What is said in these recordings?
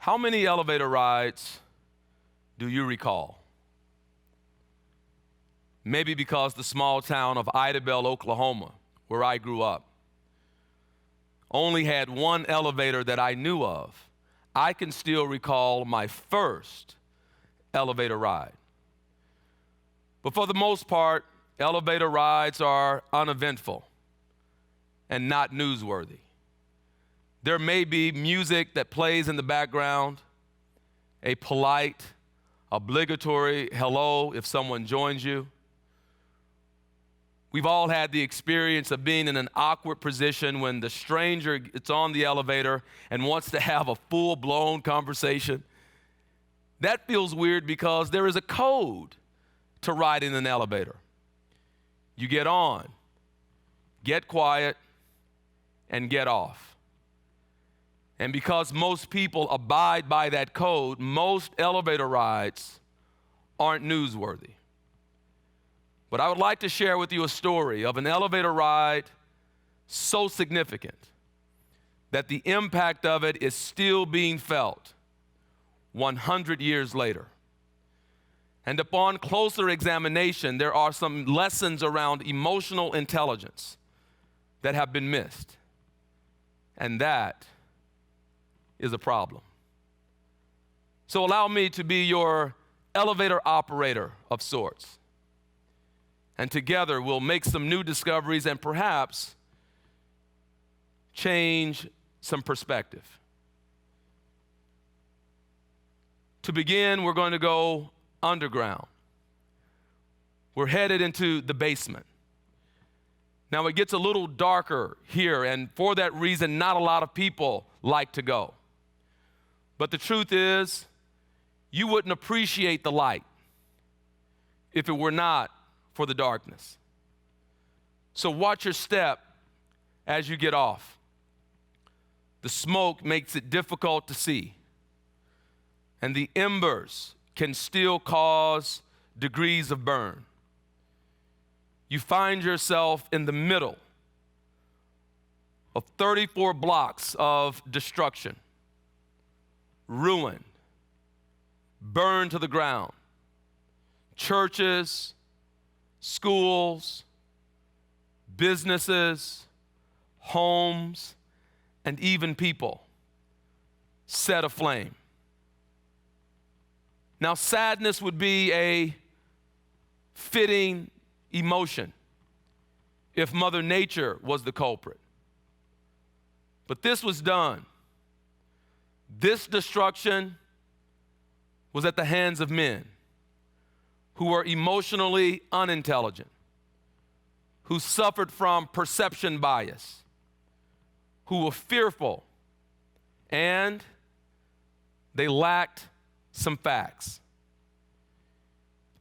How many elevator rides do you recall? Maybe because the small town of Idabel, Oklahoma, where I grew up, only had one elevator that I knew of. I can still recall my first elevator ride. But for the most part, elevator rides are uneventful and not newsworthy. There may be music that plays in the background, a polite, obligatory hello if someone joins you. We've all had the experience of being in an awkward position when the stranger gets on the elevator and wants to have a full-blown conversation. That feels weird because there is a code to riding an elevator. You get on, get quiet, and get off. And because most people abide by that code, most elevator rides aren't newsworthy. But I would like to share with you a story of an elevator ride so significant that the impact of it is still being felt 100 years later. And upon closer examination, there are some lessons around emotional intelligence that have been missed. And that is a problem. So allow me to be your elevator operator of sorts. And together we'll make some new discoveries and perhaps change some perspective. To begin, we're going to go underground. We're headed into the basement. Now it gets a little darker here, and for that reason, not a lot of people like to go. But the truth is, you wouldn't appreciate the light if it were not for the darkness. So watch your step as you get off. The smoke makes it difficult to see, and the embers can still cause degrees of burn. You find yourself in the middle of 34 blocks of destruction, ruin, burned to the ground. Churches, schools, businesses, homes, and even people set aflame. Now, sadness would be a fitting emotion if Mother Nature was the culprit. But this was done. This destruction was at the hands of men who were emotionally unintelligent, who suffered from perception bias, who were fearful, and they lacked some facts.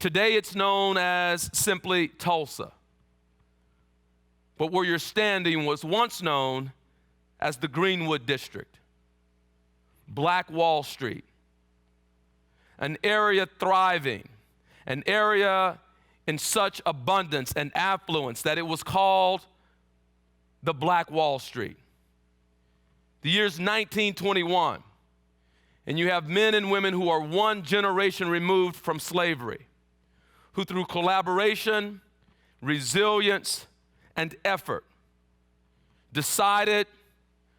Today it's known as simply Tulsa, but where you're standing was once known as the Greenwood District, Black Wall Street, an area thriving, an area in such abundance and affluence that it was called the Black Wall Street. The year's 1921, and you have men and women who are one generation removed from slavery, who through collaboration, resilience, and effort decided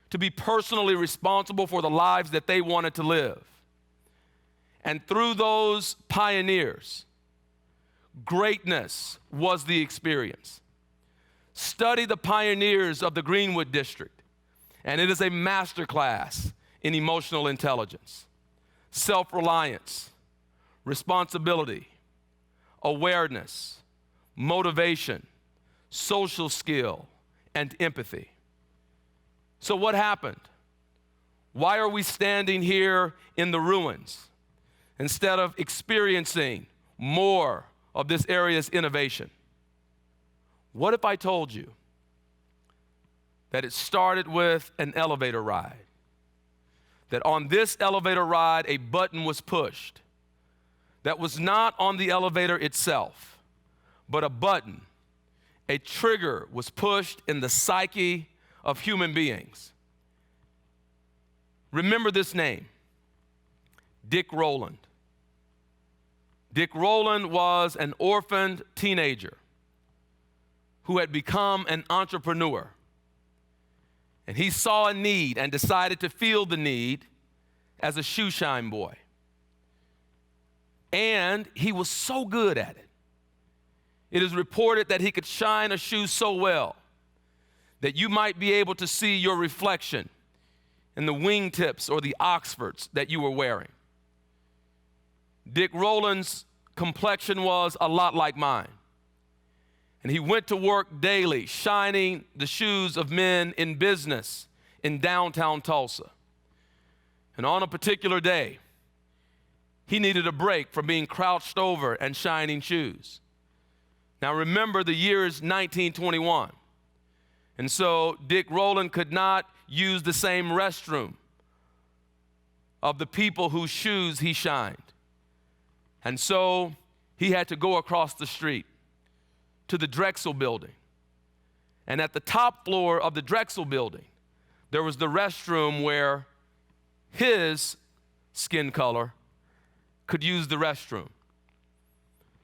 to be personally responsible for the lives that they wanted to live. And through those pioneers, greatness was the experience. Study the pioneers of the Greenwood District, and it is a masterclass in emotional intelligence, self-reliance, responsibility, awareness, motivation, social skill, and empathy. So what happened? Why are we standing here in the ruins instead of experiencing more of this area's innovation? What if I told you that it started with an elevator ride? That on this elevator ride, a button was pushed that was not on the elevator itself, but a button, a trigger was pushed in the psyche of human beings. Remember this name, Dick Rowland. Dick Rowland was an orphaned teenager who had become an entrepreneur. And he saw a need and decided to fill the need as a shoe shine boy. And he was so good at it. It is reported that he could shine a shoe so well that you might be able to see your reflection in the wingtips or the Oxfords that you were wearing. Dick Rowland's complexion was a lot like mine. And he went to work daily, shining the shoes of men in business in downtown Tulsa. And on a particular day, he needed a break from being crouched over and shining shoes. Now remember, the year is 1921. And so Dick Rowland could not use the same restroom of the people whose shoes he shined. And so he had to go across the street to the Drexel building. And at the top floor of the Drexel building, there was the restroom where his skin color could use the restroom.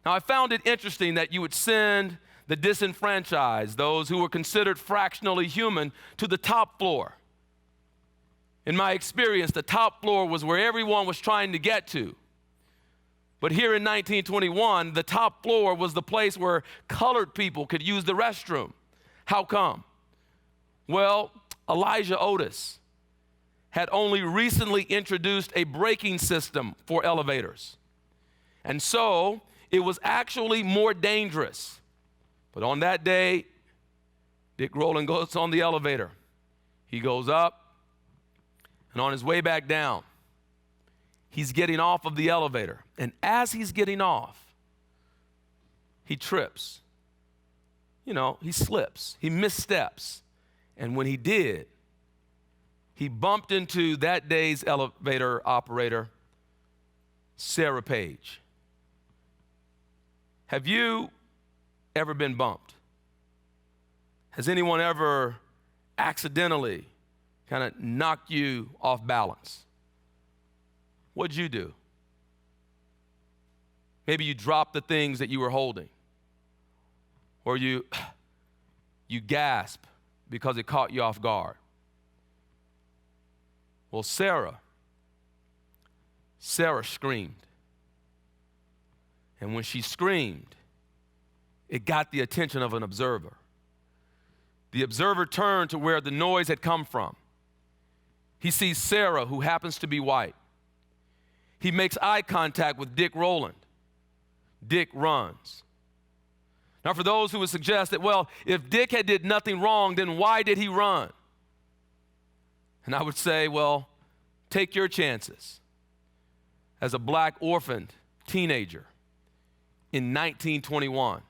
Now, I found it interesting that you would send the disenfranchised, those who were considered fractionally human, to the top floor. In my experience, the top floor was where everyone was trying to get to. But here in 1921, the top floor was the place where colored people could use the restroom. How come? Well, Elijah Otis had only recently introduced a braking system for elevators. And so it was actually more dangerous. But on that day, Dick Rowland goes on the elevator. He goes up, and on his way back down, he's getting off of the elevator. And as he's getting off, he trips. He slips. He missteps. And when he did, he bumped into that day's elevator operator, Sarah Page. Have you ever been bumped? Has anyone ever accidentally kind of knocked you off balance? What'd you do? Maybe you dropped the things that you were holding, or you gasp because it caught you off guard. Well, Sarah screamed. And when she screamed, it got the attention of an observer. The observer turned to where the noise had come from. He sees Sarah, who happens to be white. He makes eye contact with Dick Rowland. Dick runs. Now, for those who would suggest that, well, if Dick had did nothing wrong, then why did he run? And I would say, well, take your chances. As a black orphaned teenager in 1921,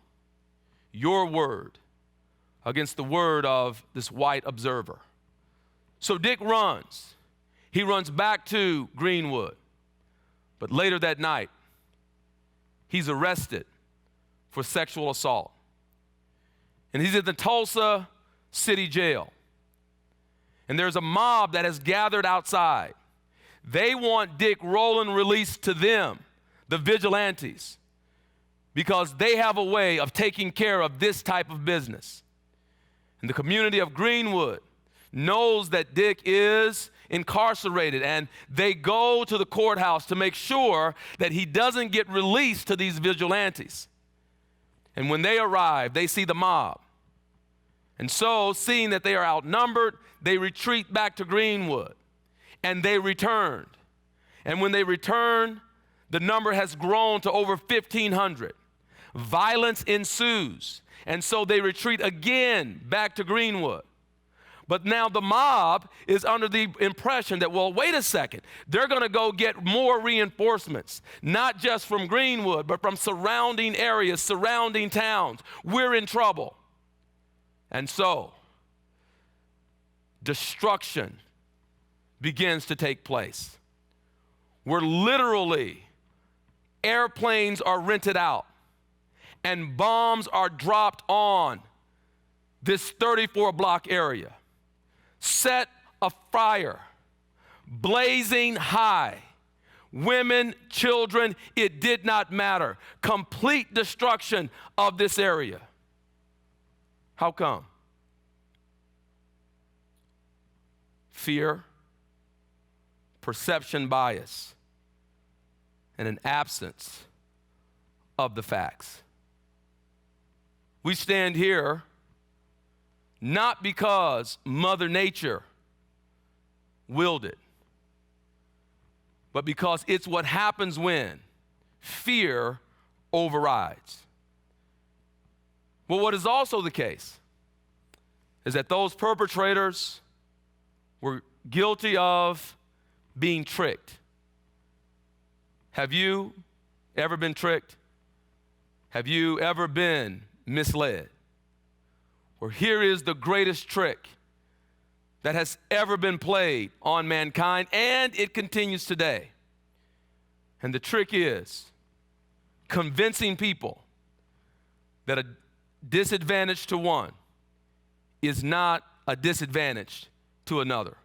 your word against the word of this white observer. So Dick runs. He runs back to Greenwood. But later that night, he's arrested for sexual assault. And he's in the Tulsa City Jail. And there's a mob that has gathered outside. They want Dick Rowland released to them, the vigilantes, because they have a way of taking care of this type of business. And the community of Greenwood knows that Dick is incarcerated, and they go to the courthouse to make sure that he doesn't get released to these vigilantes. And when they arrive, they see the mob. And so, seeing that they are outnumbered, they retreat back to Greenwood. And they returned. And when they return, the number has grown to over 1,500. Violence ensues. And so they retreat again back to Greenwood. But now the mob is under the impression that, well, wait a second, they're going to go get more reinforcements, not just from Greenwood, but from surrounding areas, surrounding towns. We're in trouble. And so, destruction begins to take place. Where literally airplanes are rented out and bombs are dropped on this 34-block area, set afire, blazing high, women, children, it did not matter. Complete destruction of this area. How come? Fear, perception bias, and an absence of the facts. We stand here not because Mother Nature willed it, but because it's what happens when fear overrides. Well, what is also the case is that those perpetrators were guilty of being tricked. Have you ever been tricked? Have you ever been misled? Well, here is the greatest trick that has ever been played on mankind, and it continues today. And the trick is convincing people that a disadvantage to one is not a disadvantage to another.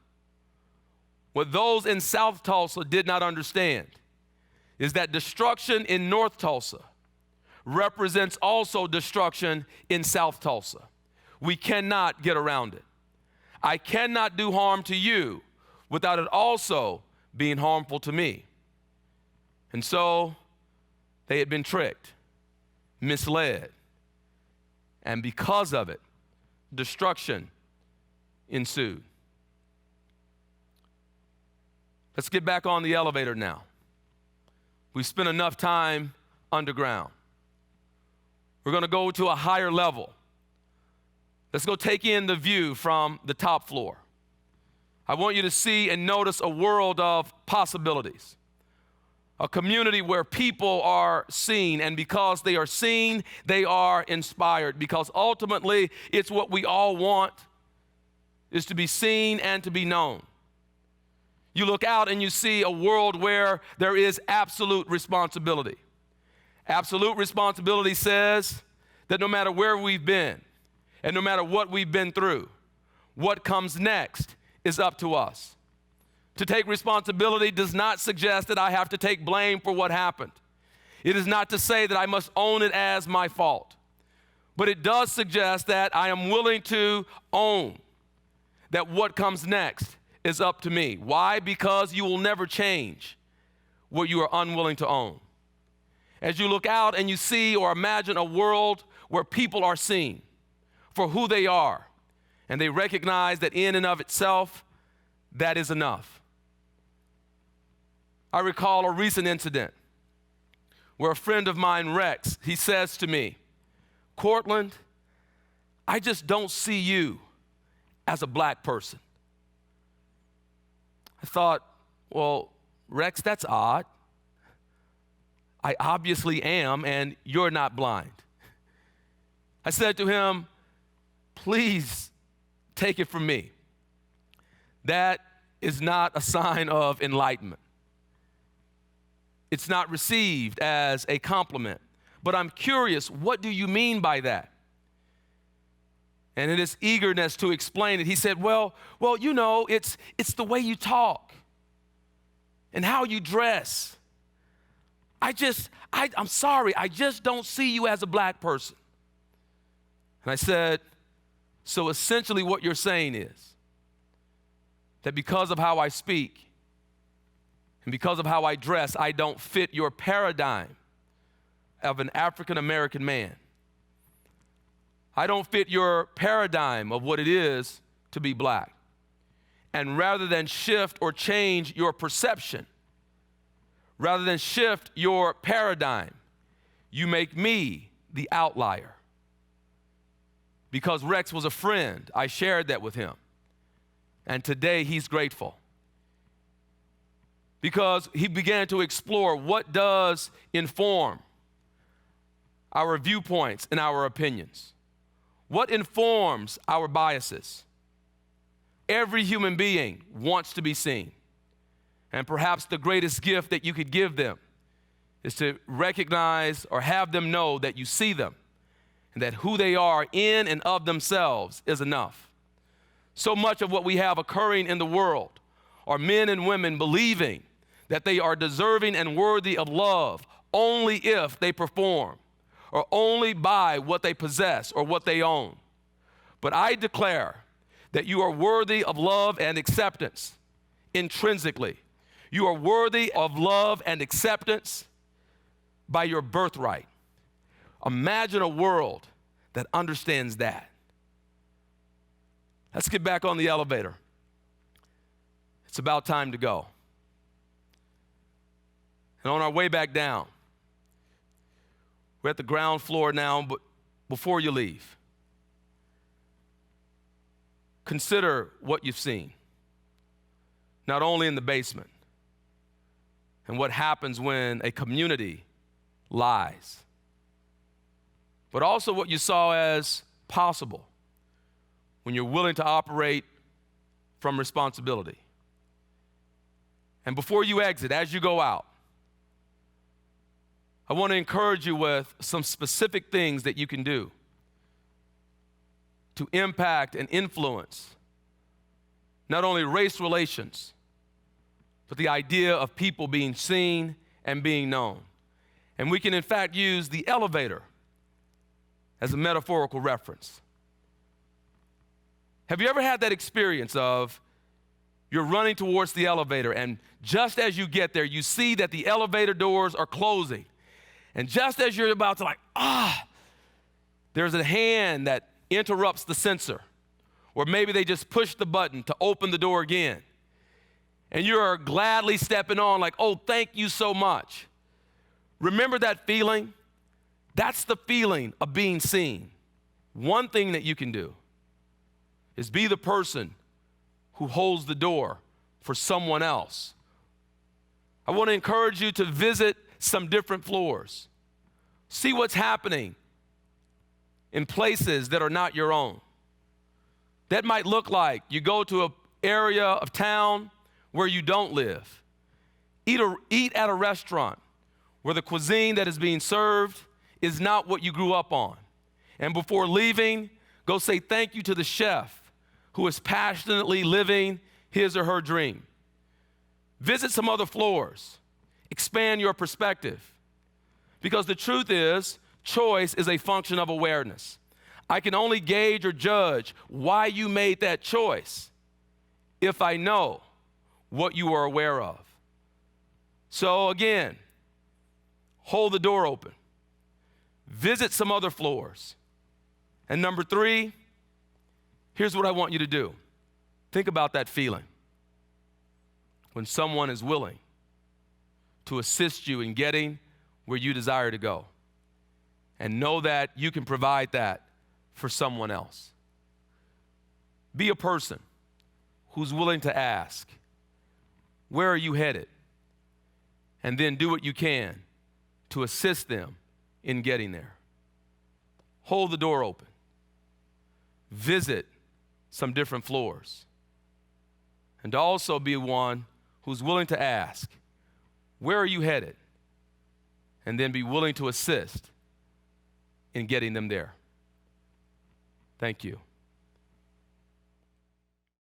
What those in South Tulsa did not understand is that destruction in North Tulsa represents also destruction in South Tulsa. We cannot get around it. I cannot do harm to you without it also being harmful to me. And so they had been tricked, misled, and because of it, destruction ensued. Let's get back on the elevator now. We've spent enough time underground. We're going to go to a higher level. Let's go take in the view from the top floor. I want you to see and notice a world of possibilities. A community where people are seen, and because they are seen, they are inspired. Because ultimately, it's what we all want, is to be seen and to be known. You look out and you see a world where there is absolute responsibility. Absolute responsibility says that no matter where we've been and no matter what we've been through, what comes next is up to us. To take responsibility does not suggest that I have to take blame for what happened. It is not to say that I must own it as my fault. But it does suggest that I am willing to own that what comes next is up to me. Why? Because you will never change what you are unwilling to own. As you look out and you see or imagine a world where people are seen for who they are, and they recognize that in and of itself, that is enough. I recall a recent incident where a friend of mine, Rex, he says to me, "Courtland, I just don't see you as a black person." I thought, well, Rex, that's odd. I obviously am, and you're not blind. I said to him, please take it from me. That is not a sign of enlightenment. It's not received as a compliment. But I'm curious, what do you mean by that? And in his eagerness to explain it, he said, well, you know, it's the way you talk and how you dress. I'm sorry, I just don't see you as a black person. And I said, so essentially what you're saying is that because of how I speak and because of how I dress, I don't fit your paradigm of an African American man. I don't fit your paradigm of what it is to be black. And rather than shift or change your perception, rather than shift your paradigm, you make me the outlier. Because Rex was a friend, I shared that with him. And today he's grateful. Because he began to explore what does inform our viewpoints and our opinions. What informs our biases? Every human being wants to be seen. And perhaps the greatest gift that you could give them is to recognize or have them know that you see them and that who they are in and of themselves is enough. So much of what we have occurring in the world are men and women believing that they are deserving and worthy of love only if they perform or only by what they possess or what they own. But I declare that you are worthy of love and acceptance intrinsically. You are worthy of love and acceptance by your birthright. Imagine a world that understands that. Let's get back on the elevator. It's about time to go. And on our way back down, we're at the ground floor now, but before you leave, consider what you've seen, not only in the basement, and what happens when a community lies, but also what you saw as possible when you're willing to operate from responsibility. And before you exit, as you go out, I want to encourage you with some specific things that you can do to impact and influence not only race relations, but the idea of people being seen and being known. And we can in fact use the elevator as a metaphorical reference. Have you ever had that experience of you're running towards the elevator, and just as you get there, you see that the elevator doors are closing. And just as you're about to there's a hand that interrupts the sensor. Or maybe they just push the button to open the door again. And you're gladly stepping on like, oh, thank you so much. Remember that feeling? That's the feeling of being seen. One thing that you can do is be the person who holds the door for someone else. I want to encourage you to visit some different floors. See what's happening in places that are not your own. That might look like you go to an area of town where you don't live. Eat at a restaurant where the cuisine that is being served is not what you grew up on. And before leaving, go say thank you to the chef who is passionately living his or her dream. Visit some other floors. Expand your perspective. Because the truth is, choice is a function of awareness. I can only gauge or judge why you made that choice if I know what you are aware of. So again, hold the door open. Visit some other floors. And number 3, here's what I want you to do. Think about that feeling when someone is willing to assist you in getting where you desire to go. And know that you can provide that for someone else. Be a person who's willing to ask, where are you headed? And then do what you can to assist them in getting there. Hold the door open. Visit some different floors. And also be one who's willing to ask, where are you headed? And then be willing to assist in getting them there. Thank you.